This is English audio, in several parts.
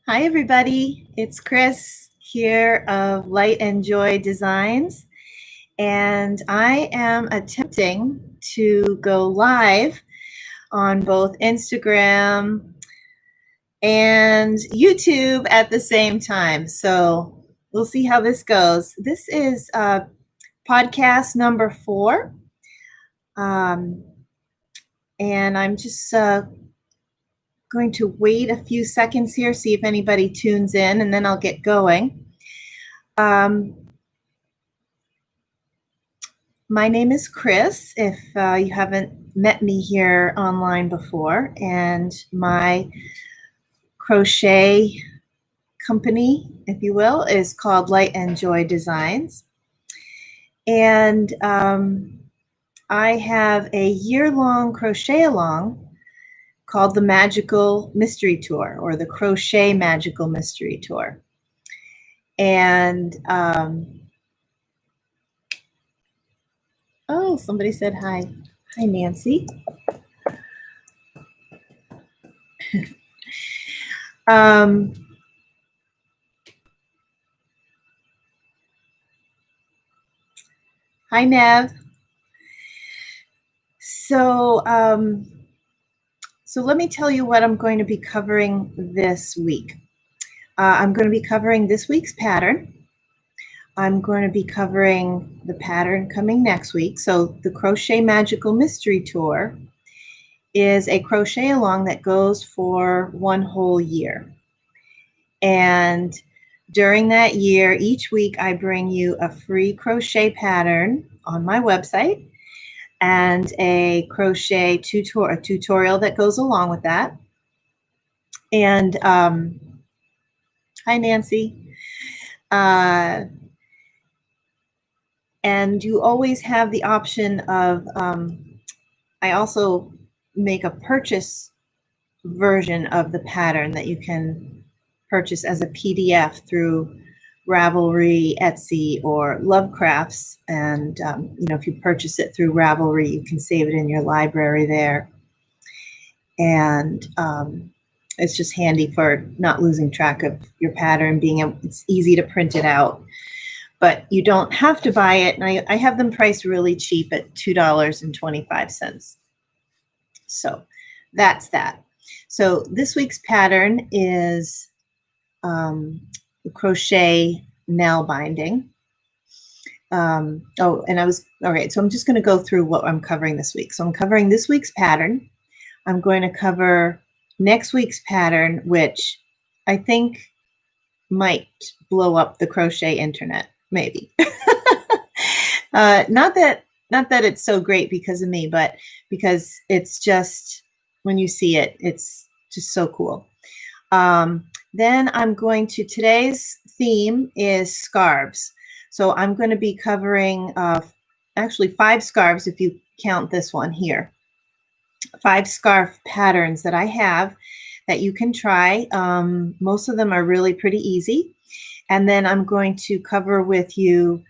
Hi, everybody. It's Chris here of Light and Joy Designs, and I am attempting to go live on both Instagram and YouTube at the same time. So we'll see how this goes. This is podcast number 4, and I'm just going to wait a few seconds here, see if anybody tunes in, and then I'll get going. My name is Chris, if you haven't met me here online before, and my crochet company, if you will, is called Light and Joy Designs. And I have a year-long crochet along called the Magical Mystery Tour, or the Crochet Magical Mystery Tour. And oh, somebody said hi. Hi, Nancy. Hi, Nev. So let me tell you what I'm going to be covering this week. I'm going to be covering this week's pattern. I'm going to be covering the pattern coming next week. So the Crochet Magical Mystery Tour is a crochet along that goes for 1 whole year. And during that year, each week I bring you a free crochet pattern on my website and a crochet tutorial that goes along with that. And hi, Nancy. And you always have the option of, I also make a purchase version of the pattern that you can purchase as a PDF through Ravelry, Etsy, or Lovecrafts. And if you purchase it through Ravelry, you can save it in your library there. And it's just handy for not losing track of your pattern. It's easy to print it out, but you don't have to buy it. And I have them priced really cheap at $2.25. So that's that. So this week's pattern is crochet nail binding. All right, so I'm just going to go through what I'm covering this week. So I'm covering this week's pattern. I'm going to cover next week's pattern, which I think might blow up the crochet internet, maybe. Not that it's so great because of me, but because it's just, when you see it, it's just so cool. Then I'm going to, today's theme is scarves. So I'm going to be covering actually 5 scarves if you count this one here. 5 scarf patterns that I have that you can try. Most of them are really pretty easy. And then I'm going to cover with you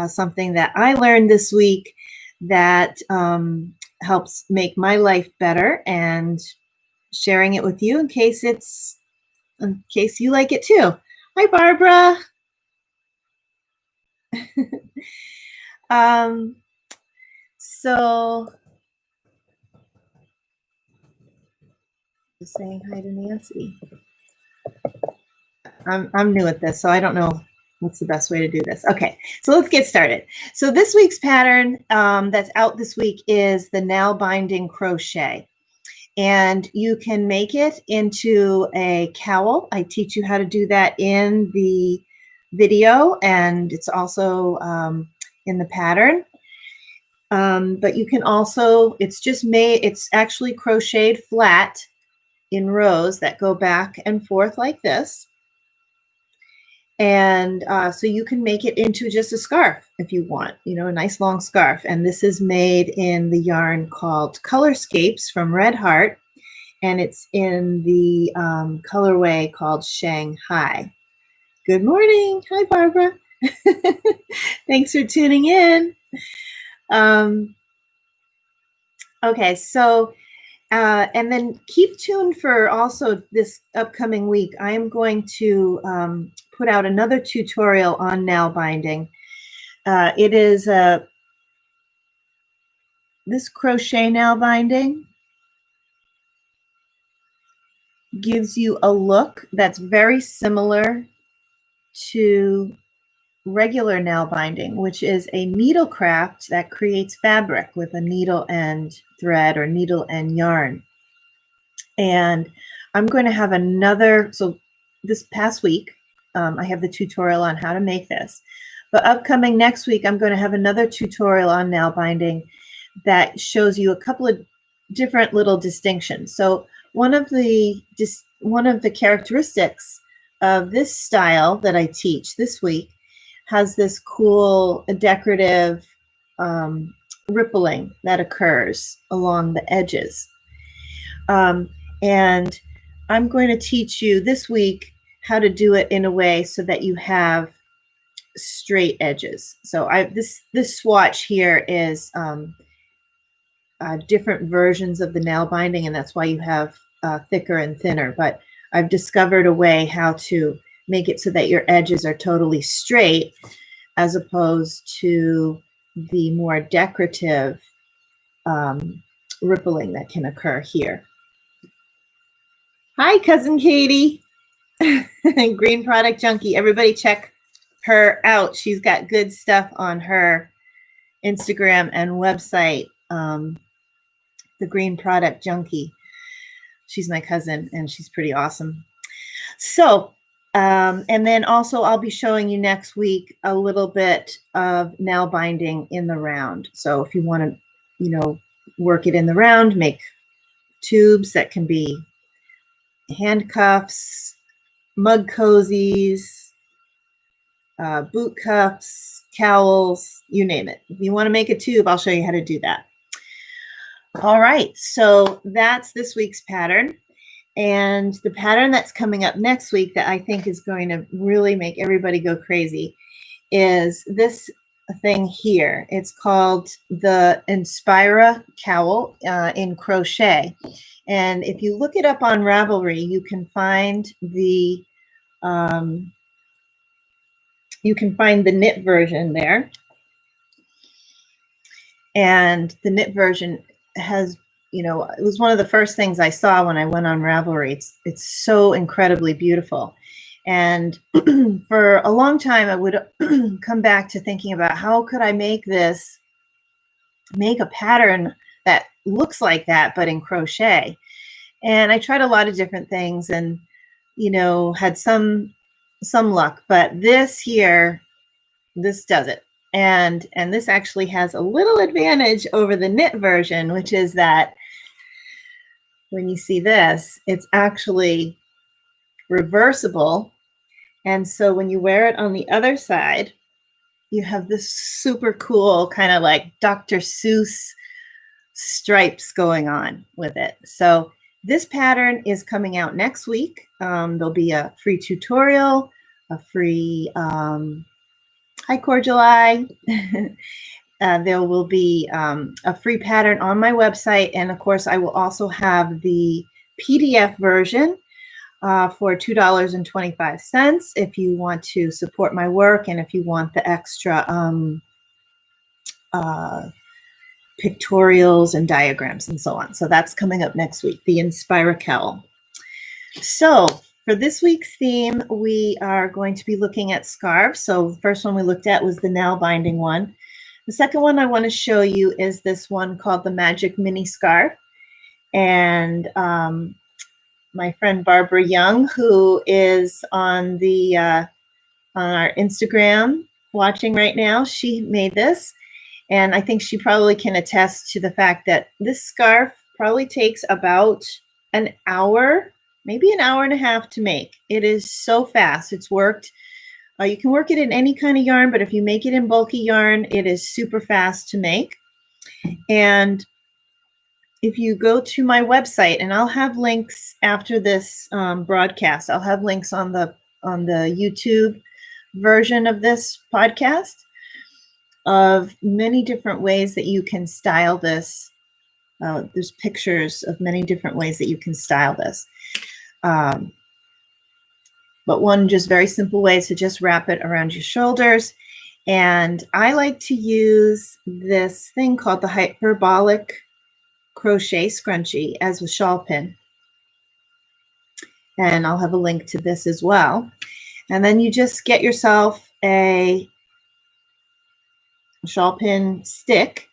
something that I learned this week that helps make my life better, and sharing it with you in case you like it too. Hi, Barbara. So just saying hi to Nancy. I'm new at this, so I don't know what's the best way to do this. Okay, so let's get started. So this week's pattern that's out this week is the Nalbinding Crochet. And you can make it into a cowl. I teach you how to do that in the video, and it's also in the pattern. But you can also, it's actually crocheted flat in rows that go back and forth like this. And so you can make it into just a scarf if you want, a nice long scarf. And this is made in the yarn called Colorscapes from Red Heart. And it's in the colorway called Shanghai. Good morning. Hi, Barbara. Thanks for tuning in. Okay, so And then keep tuned for also this upcoming week. I am going to put out another tutorial on nail binding. It is this crochet nail binding gives you a look that's very similar to regular nail binding, which is a needle craft that creates fabric with a needle and thread or needle and yarn. And I'm going to have another, so this past week, I have the tutorial on how to make this. But upcoming next week, I'm going to have another tutorial on nail binding that shows you a couple of different little distinctions. So one of the characteristics of this style that I teach this week has this cool decorative rippling that occurs along the edges. And I'm going to teach you this week how to do it in a way so that you have straight edges. So this swatch here is different versions of the nail binding, and that's why you have thicker and thinner. But I've discovered a way how to make it so that your edges are totally straight, as opposed to the more decorative rippling that can occur here. Hi, Cousin Katie. Green Product Junkie. Everybody check her out. She's got good stuff on her Instagram and website, the Green Product Junkie. She's my cousin, and she's pretty awesome. So, and then also I'll be showing you next week a little bit of nail binding in the round. So if you want to, you know, work it in the round, make tubes that can be handcuffs, mug cozies, boot cuffs, cowls, you name it. If you want to make a tube, I'll show you how to do that. All right, so that's this week's pattern. And the pattern that's coming up next week that I think is going to really make everybody go crazy is this thing here. It's called the Inspira Cowl in crochet. And if you look it up on Ravelry, you can find the knit version there. And the knit version has, you know, it was one of the first things I saw when I went on Ravelry. It's so incredibly beautiful. And for a long time, I would come back to thinking about how could I make a pattern that looks like that, but in crochet. And I tried a lot of different things and, you know, had some luck, but this here, this does it. And this actually has a little advantage over the knit version, which is that when you see this, it's actually reversible. And so when you wear it on the other side, you have this super cool kind of like Dr. Seuss stripes going on with it. So this pattern is coming out next week. There'll be a free tutorial, a free hi Cordiali. There will be a free pattern on my website. And of course, I will also have the PDF version for $2.25 if you want to support my work and if you want the extra pictorials and diagrams and so on. So that's coming up next week, the Inspira Cowl. So for this week's theme, we are going to be looking at scarves. So the first one we looked at was the nail binding one. The second one I want to show you is this one called the Magic Mini Scarf. And my friend Barbara Young, who is on our Instagram watching right now, she made this. And I think she probably can attest to the fact that this scarf probably takes about an hour, maybe an hour and a half to make. It is so fast. It's worked. You can work it in any kind of yarn, but if you make it in bulky yarn, it is super fast to make. And if you go to my website, and I'll have links after this broadcast, I'll have links on the YouTube version of this podcast of many different ways that you can style this There's pictures of many different ways that you can style this. But one just very simple way is to just wrap it around your shoulders. And I like to use this thing called the Hyperbolic Crochet Scrunchie as a shawl pin. And I'll have a link to this as well. And then you just get yourself a shawl pin stick.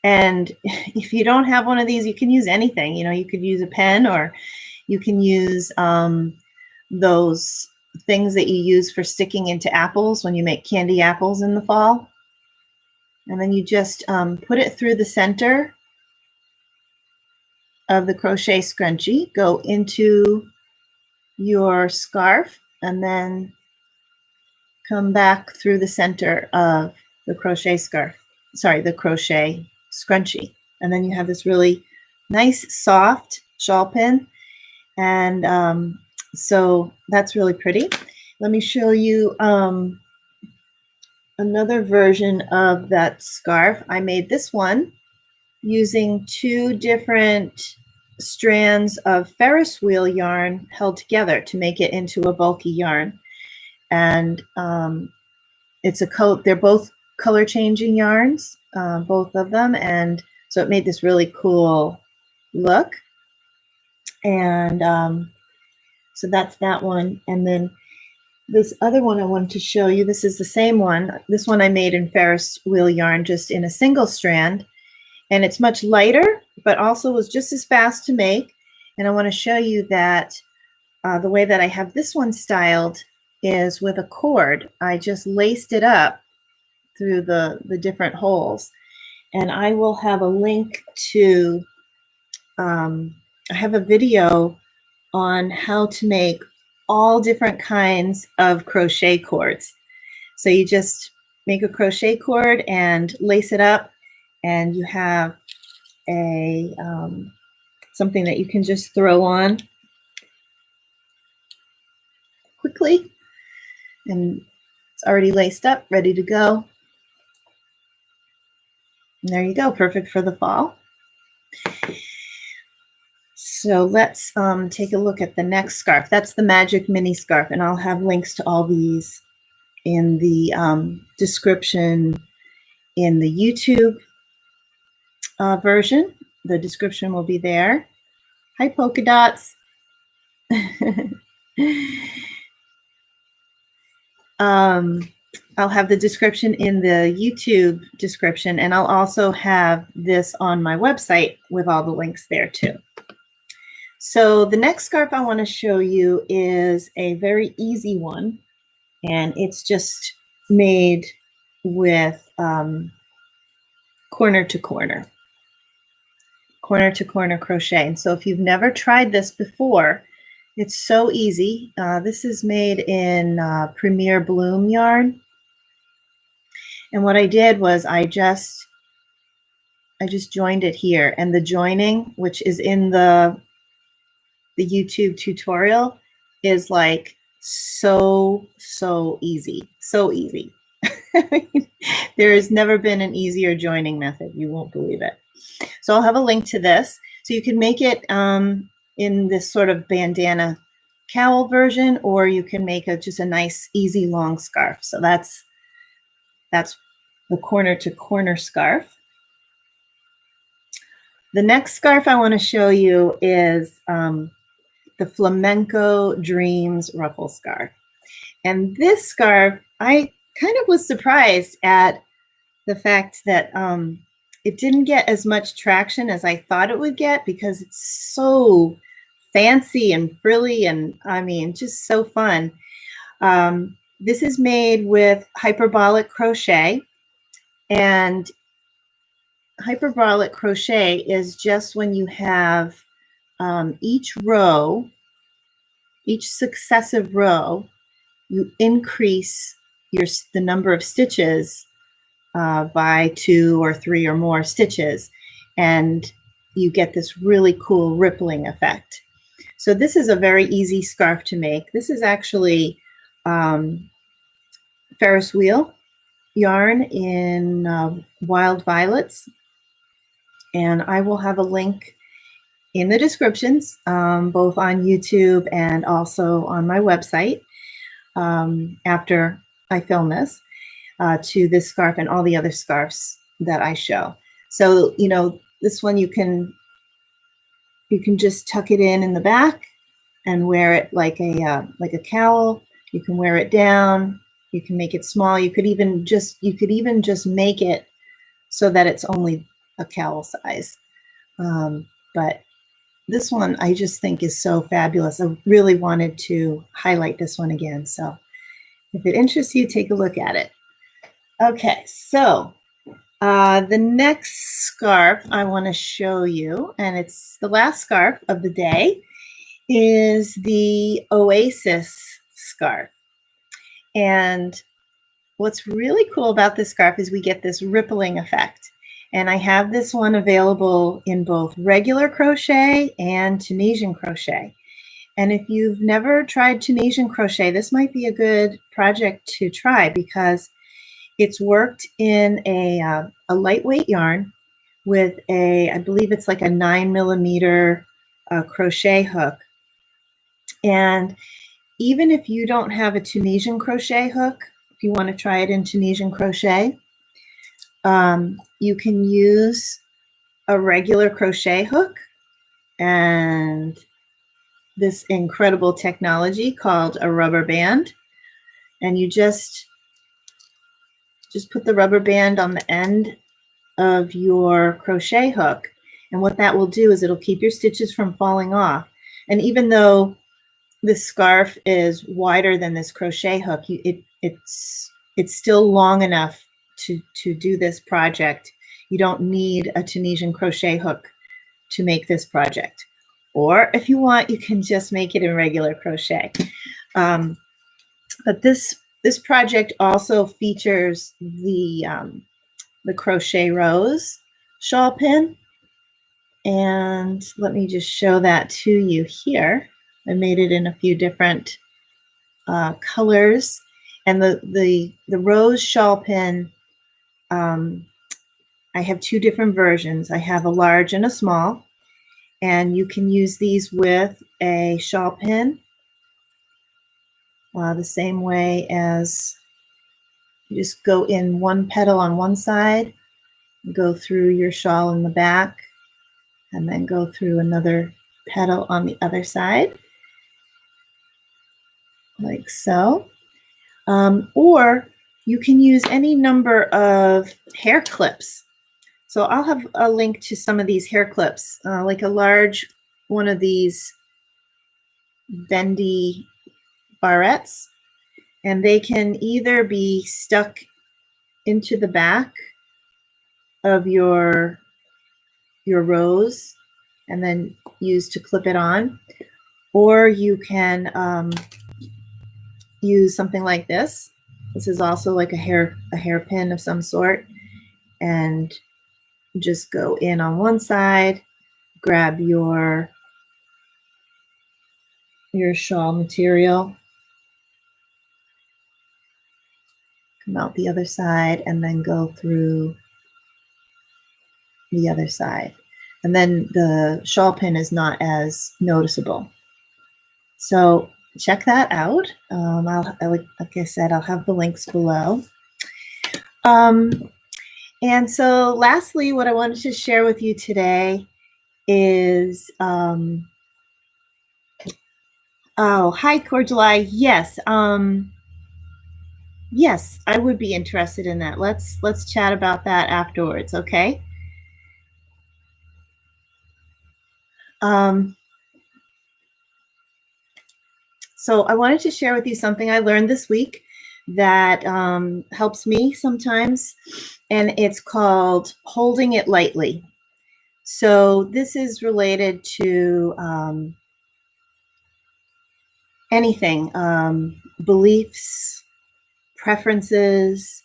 And if you don't have one of these, you can use anything. You know, you could use a pen, or you can use those things that you use for sticking into apples when you make candy apples in the fall. And then you just put it through the center of the crochet scrunchie, go into your scarf, and then come back through the center of the crochet scarf, sorry, the crochet scrunchie. And then you have this really nice, soft shawl pin. And so that's really pretty. Let me show you another version of that scarf. I made this one using 2 different strands of Ferris wheel yarn held together to make it into a bulky yarn. And it's a coat. They're both color changing yarns, both of them. And so it made this really cool look. And so that's that one. And then this other one I wanted to show you, this is the same one. This one I made in Ferris wheel yarn, just in a single strand. And it's much lighter, but also was just as fast to make. And I want to show you that the way that I have this one styled is with a cord. I just laced it up through the different holes. And I will have a link to, I have a video on how to make all different kinds of crochet cords. So you just make a crochet cord and lace it up, and you have a something that you can just throw on quickly, and it's already laced up, ready to go. And there you go, perfect for the fall. So let's take a look at the next scarf. That's the Magic Mini Scarf, and I'll have links to all these in the description in the YouTube version. The description will be there. Hi, polka dots. I'll have the description in the YouTube description, and I'll also have this on my website with all the links there too. So the next scarf I want to show you is a very easy one, and it's just made with corner to corner crochet. And so if you've never tried this before, it's so easy. This is made in Premier Bloom yarn. And what I did was I just joined it here, and the joining, which is in the YouTube tutorial, is like so easy, so easy. There has never been an easier joining method. You won't believe it. So I'll have a link to this. So you can make it in this sort of bandana cowl version, or you can make just a nice, easy, long scarf. So that's the corner to corner scarf. The next scarf I want to show you is the Flamenco Dreams ruffle scarf. And this scarf, I kind of was surprised at the fact that it didn't get as much traction as I thought it would get, because it's so fancy and frilly, and I mean, just so fun. This is made with hyperbolic crochet, and hyperbolic crochet is just when you have each row, each successive row, you increase the number of stitches by 2 or 3 or more stitches, and you get this really cool rippling effect. So this is a very easy scarf to make. This is actually Ferris wheel yarn in Wild Violets. And I will have a link in the descriptions, both on YouTube and also on my website after I film this, to this scarf and all the other scarves that I show. So, you know, this one you can just tuck it in the back and wear it like a cowl. You can wear it down. You can make it small. You could even just make it so that it's only a cowl size. But this one I just think is so fabulous. I really wanted to highlight this one again. So if it interests you, take a look at it. Okay, so the next scarf I want to show you, and it's the last scarf of the day, is the Oasis scarf. And what's really cool about this scarf is we get this rippling effect. And I have this one available in both regular crochet and Tunisian crochet. And if you've never tried Tunisian crochet, this might be a good project to try because it's worked in a lightweight yarn with I believe it's like a 9mm crochet hook. And even if you don't have a Tunisian crochet hook, if you want to try it in Tunisian crochet, you can use a regular crochet hook and this incredible technology called a rubber band. And you just put the rubber band on the end of your crochet hook. And what that will do is it'll keep your stitches from falling off. And even though this scarf is wider than this crochet hook, it's still long enough to do this project. You don't need a Tunisian crochet hook to make this project. Or if you want, you can just make it in regular crochet. But this project also features the Crochet Rose shawl pin. And let me just show that to you here. I made it in a few different colors. And the rose shawl pin, I have two different versions. I have a large and a small. And you can use these with a shawl pin the same way as you just go in one petal on one side, go through your shawl in the back, and then go through another petal on the other side, like so. Or you can use any number of hair clips. So I'll have a link to some of these hair clips, like a large one of these bendy barrettes, and they can either be stuck into the back of your rose and then used to clip it on, or you can use something like this. This is also like a hairpin of some sort, and just go in on one side, grab your shawl material, come out the other side, and then go through the other side. And then the shawl pin is not as noticeable. So check that out. Like I said, I'll have the links below. And so lastly, what I wanted to share with you today is, oh, hi, Cordiali. Yes. Yes, I would be interested in that. Let's chat about that afterwards, okay? So I wanted to share with you something I learned this week that helps me sometimes, and it's called holding it lightly. So this is related to anything, beliefs, preferences,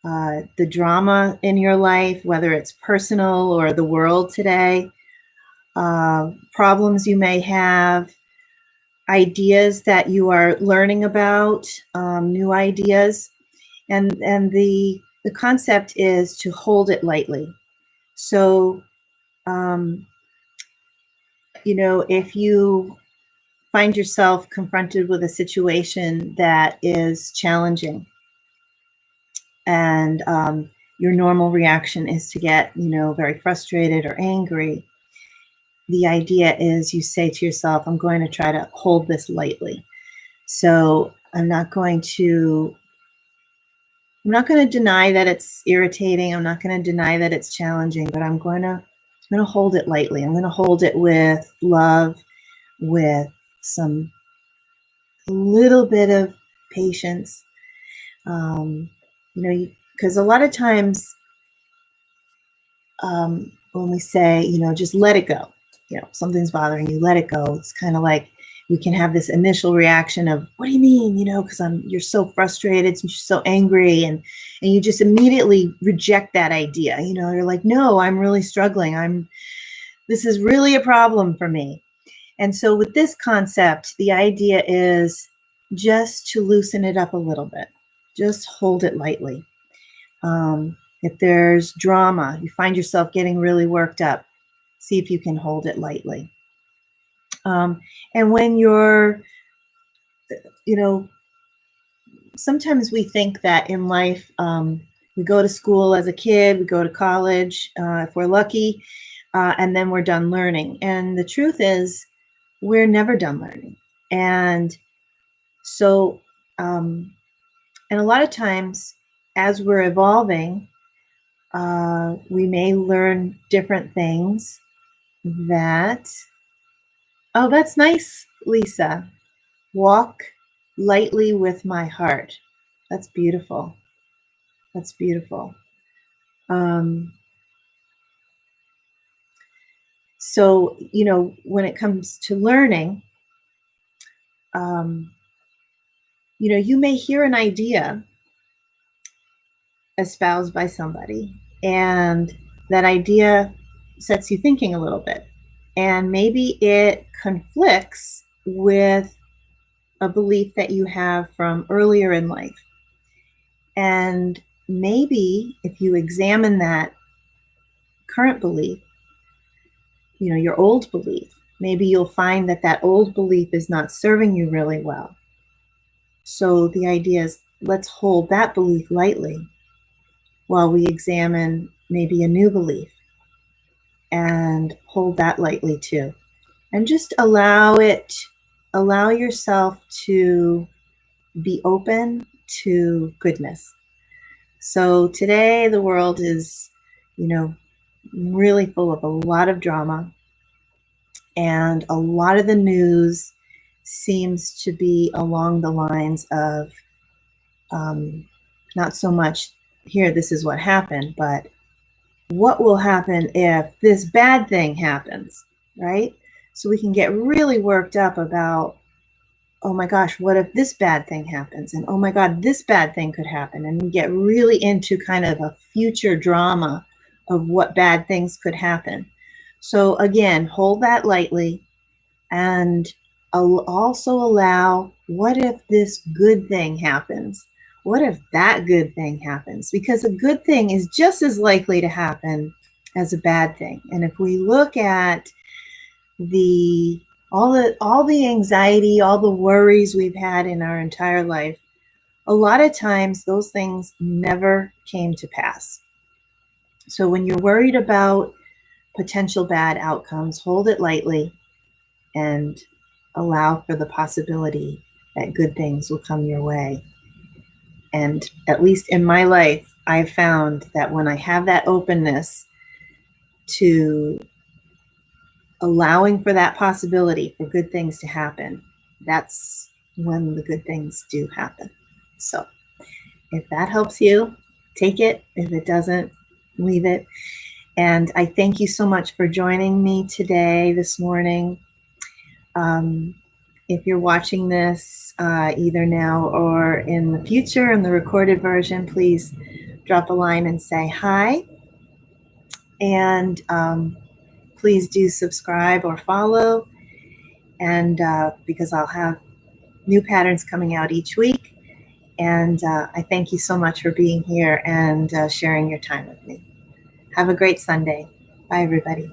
the drama in your life, whether it's personal or the world today, problems you may have, ideas that you are learning about, new ideas. And the concept is to hold it lightly. So You know, if you find yourself confronted with a situation that is challenging, and your normal reaction is to get, you know, very frustrated or angry, the idea is you say to yourself, I'm going to try to hold this lightly. So I'm not going to deny that it's irritating. I'm not going to deny that it's challenging, but I'm going to hold it lightly. I'm going to hold it with love, with some little bit of patience. You know, because a lot of times when we say, you know, just let it go, you know, something's bothering you, let it go. It's kind of like we can have this initial reaction of, what do you mean? You know, because you're so frustrated and you're so angry, and you just immediately reject that idea. You know, you're like, no, I'm really struggling. This is really a problem for me. And so with this concept, the idea is just to loosen it up a little bit. Just hold it lightly. If there's drama, you find yourself getting really worked up, see if you can hold it lightly. And when you're, you know, sometimes we think that in life, we go to school as a kid, we go to college, if we're lucky, and then we're done learning. And the truth is, we're never done learning. And so, and a lot of times as we're evolving, we may learn different things that, oh, that's nice, Lisa. Walk lightly with my heart. That's beautiful. That's beautiful. So, you know, when it comes to learning, you know, you may hear an idea espoused by somebody, and that idea sets you thinking a little bit. And maybe it conflicts with a belief that you have from earlier in life. And maybe if you examine that current belief, you know, your old belief, maybe you'll find that that old belief is not serving you really well. So the idea is, let's hold that belief lightly while we examine maybe a new belief, and hold that lightly too. And just allow yourself to be open to goodness. So today the world is, you know, really full of a lot of drama, and a lot of the news seems to be along the lines of not so much, here, this is what happened, but what will happen if this bad thing happens, right? So we can get really worked up about, oh my gosh, what if this bad thing happens? And oh my God, this bad thing could happen. And we get really into kind of a future drama of what bad things could happen. So again, hold that lightly, and also allow, what if this good thing happens? What if that good thing happens? Because a good thing is just as likely to happen as a bad thing. And if we look at all the anxiety, all the worries we've had in our entire life, a lot of times those things never came to pass. So when you're worried about potential bad outcomes, hold it lightly and allow for the possibility that good things will come your way. And at least in my life, I've found that when I have that openness to allowing for that possibility for good things to happen, that's when the good things do happen. So if that helps you, take it. If it doesn't, leave it. And I thank you so much for joining me today, this morning. If you're watching this either now or in the future, in the recorded version, please drop a line and say hi. And please do subscribe or follow, and because I'll have new patterns coming out each week. And I thank you so much for being here and sharing your time with me. Have a great Sunday. Bye, everybody.